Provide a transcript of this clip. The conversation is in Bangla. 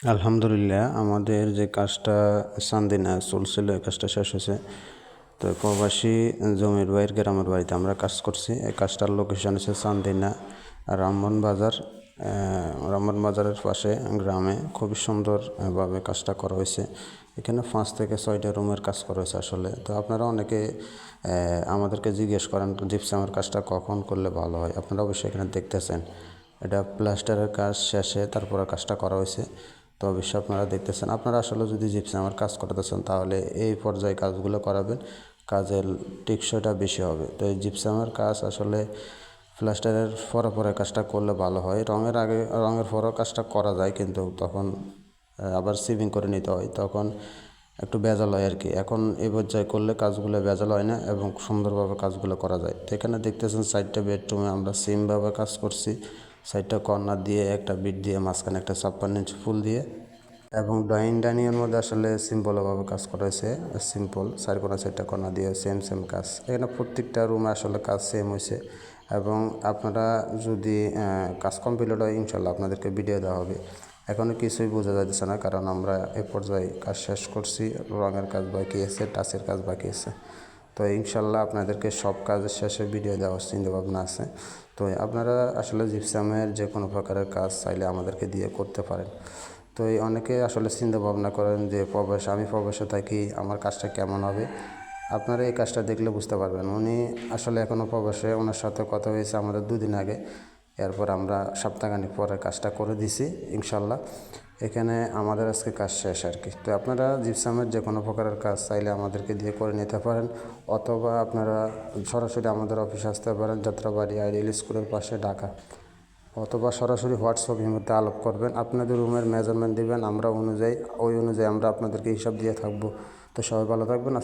আলহামদুলিল্লাহ, আমাদের যে কাজটা চান্দিনা চলছিল এই কাজটা শেষ হয়েছে। তো প্রবাসী জমির বাইর গ্রামের বাড়িতে আমরা কাজ করছি। এই কাজটার লোকেশন হচ্ছে চান্দিনা রামবন বাজার। রামবন বাজারের পাশে গ্রামে খুবই সুন্দরভাবে কাজটা করা হয়েছে। এখানে 5 থেকে 6টা রুমের কাজ করা হয়েছে আসলে। তো আপনারা অনেকে আমাদেরকে জিজ্ঞেস করেন জিপসামের কাজটা কখন করলে ভালো হয়। আপনারা অবশ্যই এখানে দেখতেছেন এটা প্লাস্টারের কাজ শেষে তারপরে কাজটা করা হয়েছে। তো অবশ্যই আপনারা দেখতেছেন। আপনারা আসলে যদি জিপসামের কাজ করতেছেন তাহলে এই পর্যায়ে কাজগুলো করাবেন, কাজের টেকসইটা বেশি হবে। তো এই জিপসামের কাজ আসলে প্লাস্টারের পরে কাজটা করলে ভালো হয়। রঙের পরেও কাজটা করা যায়, কিন্তু তখন আবার সিভিং করে নিতে হয়, তখন একটু ভেজাল হয় আর কি। এখন এই পর্যায়ে করলে কাজগুলো ভেজাল হয় না এবং সুন্দরভাবে কাজগুলো করা যায়। তো এখানে দেখতেছেন 4টা বেডরুমে আমরা সেমভাবে কাজ করছি। 4টা কর্নার দিয়ে একটা বিট দিয়ে মাঝখানে একটা 56 ইঞ্চি ফুল দিয়ে এবং ডাইনিংয়ের মধ্যে আসলে সিম্পলভাবে কাজ করা হয়েছে। সিম্পল 4 কোণা 4টা কর্নার দিয়ে সেম কাজ। এখানে প্রত্যেকটা রুমে আসলে কাজ সেম হয়েছে এবং আপনারা যদি কাজ কমপ্লিট হয় ইনশাল্লাহ আপনাদেরকে ভিডিও দেওয়া হবে। এখনও কিছুই বোঝা যাচ্ছে না, কারণ আমরা এ পর্যায়ে কাজ শেষ করছি। রঙের কাজ বাকি আছে, টাচের কাজ বাকি আছে। তো ইনশাল্লাহ আপনাদেরকে সব কাজের শেষে ভিডিও দেওয়ার চিন্তাভাবনা আছে। তো আপনারা আসলে জিপসামের যে কোনো প্রকারের কাজ চাইলে আমাদেরকে দিয়ে করতে পারেন। তো অনেকে আসলে চিন্তা ভাবনা করেন যে আমি প্রবাসে থাকি, আমার কাজটা কেমন হবে। আপনারা এই কাজটা দেখলে বুঝতে পারবেন। উনি আসলে এখনও প্রবাসে, ওনার সাথে কথা হয়েছে আমাদের 2 দিন আগে। এরপর আমরা সপ্তাহখানেক পরে কাজটা করে দিছি ইনশাল্লাহ। এখানে আমাদের আজকে কাজ শেষ আর কি। তো আপনারা জিপসামের যে কোনো প্রকারের কাজ চাইলে আমাদেরকে দিয়ে করে নিতে পারেন, অথবা আপনারা সরাসরি আমাদের অফিসে আসতে পারেন, যাত্রাবাড়ি আইডিয়াল স্কুলের পাশে, ঢাকা। অথবা সরাসরি হোয়াটসঅ্যাপের মধ্যে আলাপ করবেন, আপনাদের রুমের মেজারমেন্ট দিবেন, ওই অনুযায়ী আমরা আপনাদেরকে হিসাব দিয়ে থাকবো। তো সবাই ভালো থাকবেন।